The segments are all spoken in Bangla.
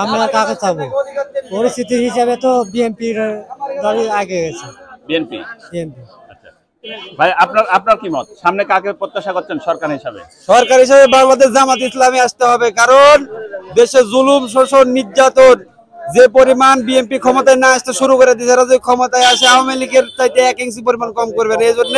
আমরা কাকে চাবো? পরিস্থিতি হিসাবে তো বিএনপির দলই আগে গেছে। বিএনপি। আচ্ছা ভাই, আপনার আপনার কি মত? সামনে কাকে প্রত্যাশা করছেন সরকার হিসাবে? সরকার হিসেবে বাংলাদেশ জামাত ইসলামী আসতে হবে, কারণ দেশে জুলুম, শোষণ, নির্যাতন যে পরিমাণ বিএনপি ক্ষমতায় না আসতে শুরু করে দিয়েছে, যদি ক্ষমতায় আসে আওয়ামী লীগের চাইতে 1 ইঞ্চি পরিমাণ কম করবে না। এই জন্য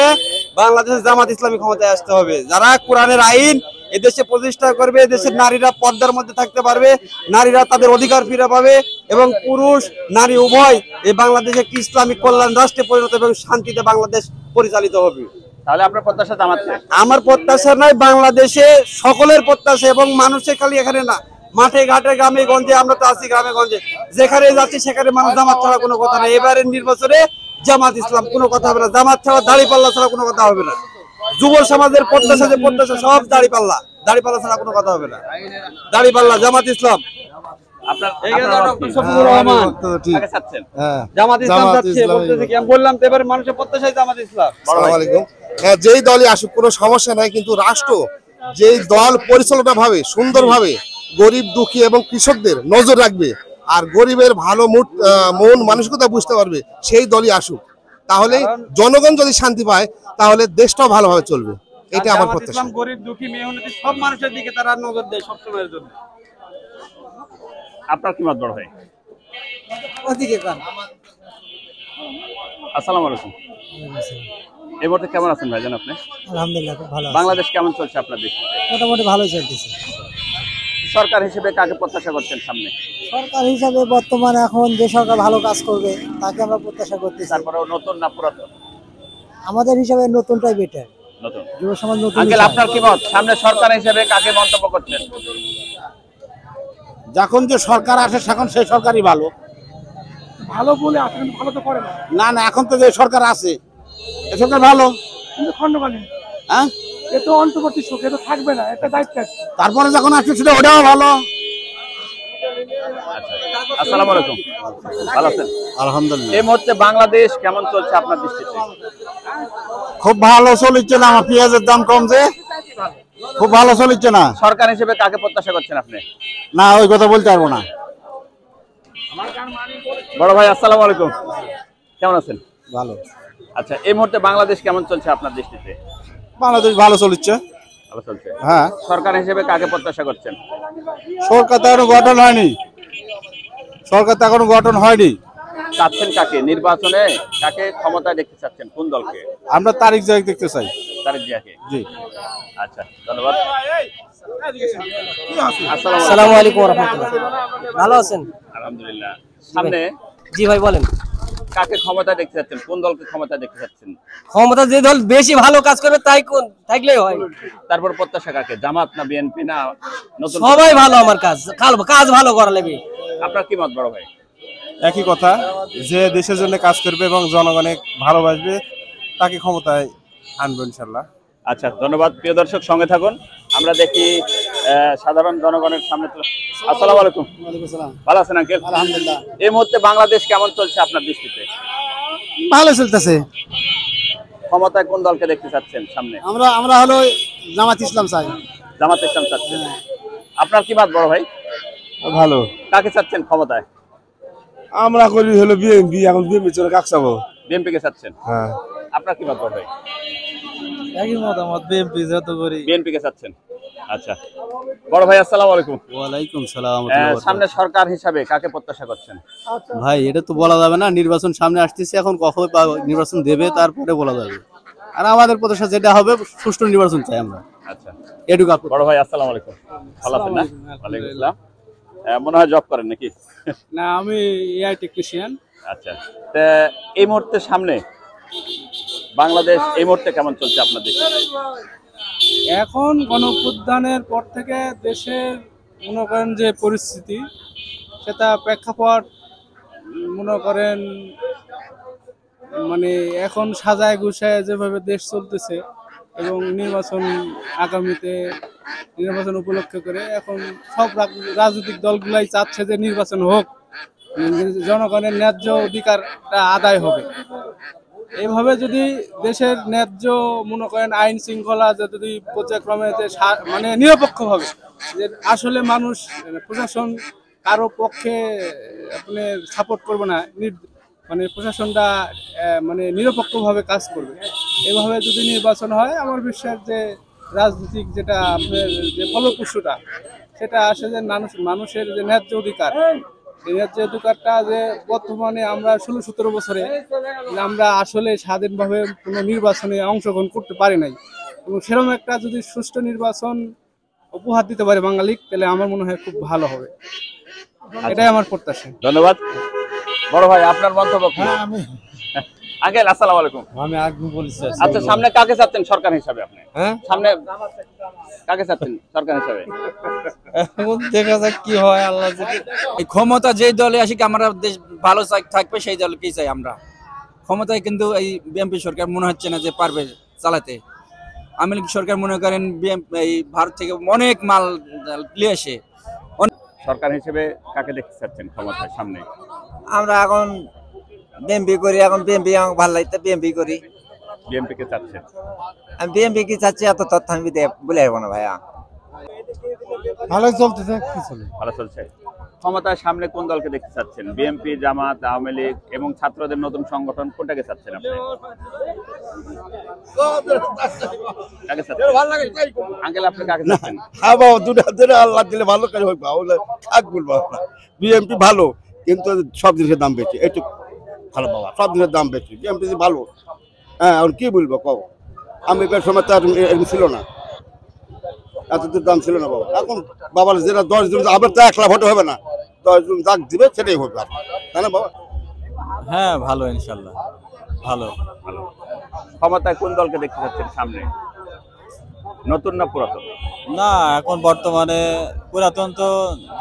বাংলাদেশের জামাত ইসলামী ক্ষমতায় আসতে হবে, যারা কোরআনের আইন এদেশে প্রতিষ্ঠা করবে, দেশের নারীরা পর্দার মধ্যে থাকতে পারবে, নারীরা তাদের অধিকার ফিরে পাবে এবং পুরুষ নারী উভয় এই বাংলাদেশে একটি ইসলামিক কল্যাণ রাষ্ট্রে পরিণত এবং শান্তিতে বাংলাদেশ পরিচালিত হবে। তাহলে আপনার প্রত্যাশা জামাতকে? আমার প্রত্যাশা নয়, বাংলাদেশে সকলের প্রত্যাশা, এবং মানুষের খালি এখানে না, মাঠে ঘাটে গ্রামে গঞ্জে, আমরা তো আছি গ্রামে গঞ্জে, যেখানে যাচ্ছি সেখানে মানুষ জামাত ছাড়া কোনো কথা নেই। এবারের নির্বাচনে জামাত ইসলাম, কোনো কথা হবে না। জামাত ছাড়া দাড়িপাল্লা ছাড়া কোনো কথা হবে না। যুব সমাজের প্রত্যাশা যে প্রত্যাশা সব দাড়িপাল্লা, দাড়িপাল্লা ছাড়া কোনো কথা হবে না। দাড়িপাল্লা জামাত ইসলাম। যেই দলই আসুক কোনো সমস্যা নাই, কিন্তু রাষ্ট্র যেই দল পরিচালনা ভাবে সুন্দরভাবে গরিব দুঃখী এবং কৃষকদের নজর রাখবে আর গরিবের ভালো মন মানসিকতা বুঝতে পারবে, সেই দলই আসুক। তাহলে জনগণ যদি শান্তি পায় তাহলে দেশটাও ভালোভাবে চলবে। এটা আমার প্রত্যাশা। গরিব দুঃখী মেহনতি সব মানুষের দিকে তারা নজর দেয় সবসময়ের জন্য। আপনার কি মত বড় ভাই? আসসালামু আলাইকুম। এই মুহূর্তে কেমন আছেন ভাইজান আপনি? আলহামদুলিল্লাহ খুব ভালো। বাংলাদেশ কেমন চলছে আপনার দেশে? মোটামুটি ভালোই চলতেছে। সরকার হিসেবে কাকে প্রত্যাশা করছেন সামনে? সরকার হিসাবে বর্তমানে এখন যে সরকার ভালো কাজ করবে তাকে আমরা প্রত্যাশা করতেছি। তারপরেও নতুন না পুরাতন? আমাদের হিসাবে নতুনটাই বেটার। নতুন। যুব সমাজ নতুন। আঙ্কেল, আপনার কি মত? সামনে সরকার হিসেবে কাকে মন্তব্য করছেন? যখন যে সরকার আসে এখন সেই সরকারই ভালো। ভালো বলে আসলে ভালো তো করে না। না না, এখন তো যে সরকার আছে এই সরকার ভালো। কিন্তু খণ্ডকালীন, হ্যাঁ, এ তো অন্তর্বর্তী সুখ, এ তো থাকবে না, এটা দায়িত্ব আছে। তারপরে যখন আসছে সেটা ওটাও ভালো। আসসালামু আলাইকুম। ভালো আছেন? আলহামদুলিল্লাহ। এই মুহূর্তে বাংলাদেশ কেমন চলছে আপনার দৃষ্টিতে? খুব ভালো চলছে না, আমার পেঁয়াজের দাম কমছে, খুব ভালো চলছে না। সরকার হিসেবে কাকে প্রত্যাশা করছেন আপনি? না, ওই কথা বলতে পারবো না। বড় ভাই আসসালামু আলাইকুম, কেমন আছেন? ভালো। আচ্ছা, এই মুহূর্তে বাংলাদেশ কেমন চলছে আপনার দৃষ্টিতে? বাংলাদেশ ভালো চলছে। ভালো চলছে। হ্যাঁ। সরকার হিসেবে কাকে প্রত্যাশা করছেন? সরকার তো এখনো গঠন হয়নি। সরকার তো এখনো গঠন হয়নি। চাচ্ছেন কাকে নির্বাচনে? কাকে ক্ষমতায় দেখতে চাচ্ছেন? কোন দলকে? আমরা তারিখ জায়গ দেখতে চাই। তারিক জিয়াকে? জি। আচ্ছা, ধন্যবাদ। আসসালামু আলাইকুম ওয়া রাহমাতুল্লাহ। ভালো আছেন? আলহামদুলিল্লাহ। সামনে জি ভাই বলেন। কাকে ক্ষমতা দেখতে চাচ্ছেন? কোন দলকে ক্ষমতা দেখতে চাচ্ছেন? ক্ষমতা যে দল বেশি ভালো কাজ করবে তাই থাকলেই হয়। তারপর প্রত্যাশা কাকে? জামাত না বিএনপি না নতুন? সবাই ভালো, আমার কাজ ভালো করা লাগবে। আপনার কি মত বড় ভাই? একই কথা, যে দেশের জন্য কাজ করবে এবং জনগণের ভালোবাসবে তাকে ক্ষমতায় আনবো ইনশাল্লাহ। আচ্ছা, ধন্যবাদ। প্রিয় দর্শক, সঙ্গে থাকুন। আমরা দেখি সাধারণ জনগণের সামনে। আসসালামু আলাইকুম। ভালো আছেন আঙ্কেল? আলহামদুলিল্লাহ। এই মুহূর্তে বাংলাদেশ কেমন চলছে আপনার দৃষ্টিতে? ভালো চলতেছে। ক্ষমতায় কোন দলকে দেখতে চাচ্ছেন সামনে? আমরা হলো জামাত ইসলাম চাই। জামাত ইসলাম চাচ্ছেন। আপনার কি মত বড় ভাই? ভালো। কাকে চাচ্ছেন ক্ষমতায়? আমরা করি হলো বিএনপি, এখন বিএনপি চলে কাক চাবো? বিএনপি কে চাচ্ছেন? হ্যাঁ। আপনার কি মত বড় ভাই? একই মতামত, বিএনপি যত করি। বিএনপি কে চাচ্ছেন। আচ্ছা, বড় ভাই আসসালামু আলাইকুম। ওয়ালাইকুম সালাম। সামনে সরকার হিসাবে কাকে প্রত্যাশা করছেন? ভাই এটা তো বলা যাবে না, নির্বাচন সামনে আসতেছে, এখন কখন নির্বাচন দেবে তারপরে বলা যাবে। আর আমাদের প্রত্যাশা যেটা হবে সুষ্ঠু নির্বাচন চাই আমরা। আচ্ছা, এটুকু। বড় ভাই আসসালামু আলাইকুম। ভালো আছেন না? ওয়ালাইকুম আসসালাম। মনে হয় জব করেন নাকি? না, আমি এআই টেকনিশিয়ান। আচ্ছা, তা এই মুহূর্তে সামনে বাংলাদেশ এই মুহূর্তে কেমন চলছে আপনার দেশে? এখন গণঅভ্যুত্থানের পর থেকে দেশের মনে করেন যে পরিস্থিতি, সেটা প্রেক্ষাপট মনে করেন মানে এখন সাজায় গুছায় যেভাবে দেশ চলতেছে এবং নির্বাচন আগামীতে নির্বাচন উপলক্ষে করে এখন সব রাজনৈতিক দলগুলাই চাচ্ছে যে নির্বাচন হোক, জনগণের ন্যায্য অধিকারটা আদায় হবে। এইভাবে যদি দেশের ন্যায্য মনে করেন আইন শৃঙ্খলা যদি পর্যায়ক্রমে মানে নিরপেক্ষভাবে যে আসলে মানুষ প্রশাসন কারো পক্ষে আপনি সাপোর্ট করবে না, মানে প্রশাসনটা মানে নিরপেক্ষভাবে কাজ করবে। এভাবে যদি নির্বাচন হয় আমার বিশ্বাস যে রাজনৈতিক যেটা আপনার যে ফলপ্রসূটা সেটা আসে যে মানুষের যে ন্যায্য অধিকার, এই ন্যায্য অধিকারটা যে বর্তমানে আমরা 16-17 বছরে আমরা আসলে স্বাধীনভাবে কোনো নির্বাচনে অংশগ্রহণ করতে পারি নাই, এবং সেরকম একটা যদি সুষ্ঠু নির্বাচন উপহার দিতে পারে বাঙালি, তাহলে আমার মনে হয় খুব ভালো হবে। এটাই আমার প্রত্যাশা। ধন্যবাদ। বড় ভাই আপনার মন্তব্য কি? আঙ্কেল আসসালামু আলাইকুম। আমি আগে বলছি আচ্ছা, সামনে কাকে চাচ্ছেন সরকার হিসাবে আপনি? হ্যাঁ, সামনে কাকে চাচ্ছেন সরকার হিসাবে? এখন দেখা যাক কি হয়, আল্লাহ যদি এই ক্ষমতা যেই দলে আসি আমরা দেশ ভালো থাকবে সেই দলকেই চাই আমরা ক্ষমতায়। কিন্তু এই বিএনপি সরকার মনে হচ্ছে না যে পারবে চালাতে। আওয়ামী লীগ সরকার মনে করেন এই ভারত থেকে অনেক মাল নিয়ে আসে। সরকার হিসেবে কাকে দেখতে চাচ্ছেন ক্ষমতার সামনে? আমরা এখন বিএনপি করি, এখন বিএনপি আমাকে ভালো লাগতে বিএনপি করি। বিএনপি কে চাচ্ছেন? আমি বিএনপি কি চাচ্ছি এত তথ্য আমি বলে যাবো না ভাইয়া। ভালো চলতেছে, কি চলে ভালো চলছে। ক্ষমতার সামনে কোন দলকে দেখতে চাচ্ছেন? বিএনপি, জামাত, আওয়ামী লীগ এবং ছাত্রদের নতুন সংগঠন, কোনটাকে চাচ্ছেন আপনি? কাকে চাচ্ছেন? আঙ্কেল আপনি কাকে চাচ্ছেন? হ্যাঁ বাবা, দুটা আল্লাহ দিলে ভালো করে হবে, থাক বলবো আমরা। বিএমপি ভালো, কিন্তু সব জিনিসের দাম বেশি, একটু ভালো বাবা, সব জিনিসের দাম বেশি। বিএমপি ভালো, হ্যাঁ, আর কি বলবো কও, আমি সময় তো আর এরকম ছিল না, এত দাম ছিল না বাবা। এখন বাবার যেটা 10 জন, আবার তো 1 লাখ ভোট হবে না, 10 জন যাক দিবে সেটাই হবে, তাই না বাবা? হ্যাঁ ভালো, ইনশাল্লাহ ভালো। ভালো। ক্ষমতায় কোন দলকে দেখতে চাচ্ছেন সামনে? নতুন না পুরাতন? না, এখন বর্তমানে পুরাতন তো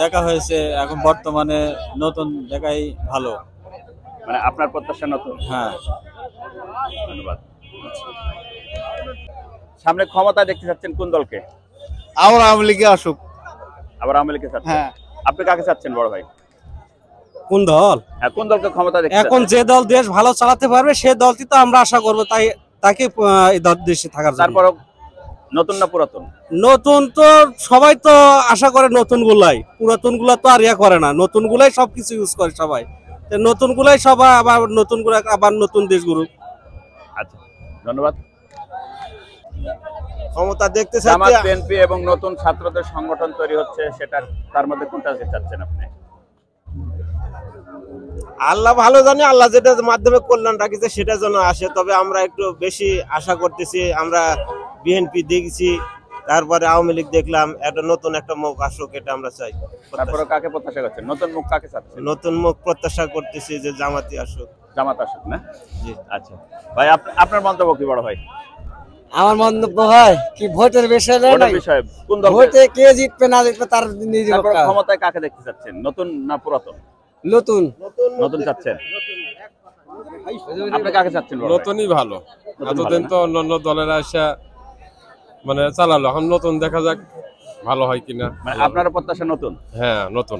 দেখা হয়েছে, এখন বর্তমানে নতুন দেখাই ভালো। মানে আপনার প্রত্যাশা নতুন? হ্যাঁ। ধন্যবাদ। সামনে ক্ষমতায় দেখতে চাচ্ছেন কোন দলকে? আমরা আওয়ামী লীগে আসুক। আবার আওয়ামী লীগকে চাচ্ছেন? হ্যাঁ। আপনি কাকে চাচ্ছেন বড় ভাই? কোন দল? হ্যাঁ, কোন দলকে ক্ষমতা দেখতে এখন চাচ্ছেন? যে দল দেশ ভালো চালাতে পারবে সে দলটি তো আমরা আশা করবো, তাই তাকে এই দেশে থাকার জন্য। তারপরও নতুন না পুরাতন? নতুন তো সবাই তো আশা করে নতুন গুলাই, পুরাতন গুলা তো আর ইয়া করে না, নতুন গুলাই সবকিছু ইউজ করে সবাই, নতুন গুলাই সবাই আবার নতুন গুলা আবার নতুন দেশ গুরু। আচ্ছা, ধন্যবাদ। ক্ষমতা দেখতে জামাত, চাচ্ছি বিএনপি এবং নতুন ছাত্রদের সংগঠন তৈরি হচ্ছে, সেটা তার মধ্যে কোনটাকে চাচ্ছেন আপনি? আল্লাহ ভালো জানে, আল্লাহ যেটা মাধ্যমে কল্যাণ রাখিছে সেটা যেন আসে। তবে আমরা একটু বেশি আশা করতেছি, আমরা বিএনপি দেখছি, তারপরে আওয়ামী লীগ দেখলাম, একটা নতুন একটা মুখ আসুক, এটা আমরা চাই। তারপরে কাকে প্রত্যাশা করছেন? নতুন মুখ কাকে চাচ্ছেন? নতুন মুখ প্রত্যাশা করতেছি যে জামাতি আসুক। জামাত আসুক না? জি, আচ্ছা ভাই, আপনার মন্তব্য কি বড় ভাই? আমার মন্তব্য হয় কি, ভোটের বিষয় ভোটের বিষয়ে কোন দল? ভোটে কে জিতবে না জিতবে তার নিজের তারপরে ক্ষমতায় কাকে দেখতে চাচ্ছেন? নতুন না পুরাতন? নতুন। নতুন চাচ্ছেন? আপনি কাকে চাচ্ছেন? নতুনই ভালো। এতদিন তো অন্যান্য দলেরা এসে মানে চালালো, এখন নতুন দেখা যাক ভালো হয় কিনা। মানে আপনার প্রত্যাশা নতুন? হ্যাঁ, নতুন।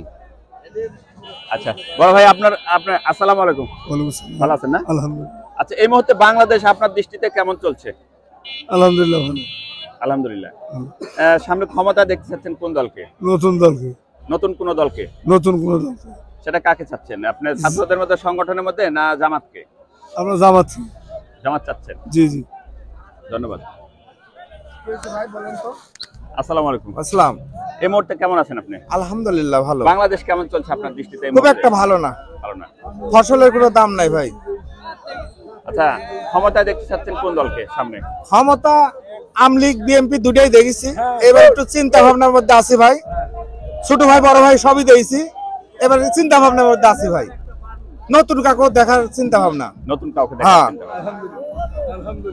আচ্ছা বড় ভাই, আপনার আসসালামু আলাইকুম। ভালো আছেন না? আলহামদুলিল্লাহ। আচ্ছা, এই মুহূর্তে বাংলাদেশ আপনার দৃষ্টিতে কেমন চলছে? আলহামদুলিল্লাহ ভালো। আলহামদুলিল্লাহ। সামনে ক্ষমতা দেখতে চাচ্ছেন কোন দলকে? নতুন দলকে। নতুন কোন দলকে? নতুন কোন দলকে? সেটা কাকে চাচ্ছেন? আপনার ছাত্রদের মধ্যে, সংগঠনের মধ্যে, না জামাতকে? আমরা জামাত। জামাত চাচ্ছেন? জি জি। ধন্যবাদ। আসসালামু আলাইকুম। আসসালাম। এই মুহূর্তে কেমন আছেন আপনি? আলহামদুলিল্লাহ ভালো। বাংলাদেশ কেমন চলছে আপনার দৃষ্টিতে? খুব একটা ভালো না, ভালো না। ফসলের কোনো দাম নাই ভাই। আচ্ছা, ক্ষমতায় দেখতে চাচ্ছেন কোন দলকে সামনে? ক্ষমতা আওয়ামী লীগ বিএনপি দুটাই দেখেছি, এবার একটু চিন্তা ভাবনার মধ্যে আছি ভাই। ছোট ভাই বড় ভাই সবই দেখেছি, এবার চিন্তা ভাবনার মধ্যে আছি ভাই। নতুন কাউকে দেখার চিন্তা ভাবনা। নতুন কাউকে হ্যাঁ। দেখার চিন্তা ভাবনা।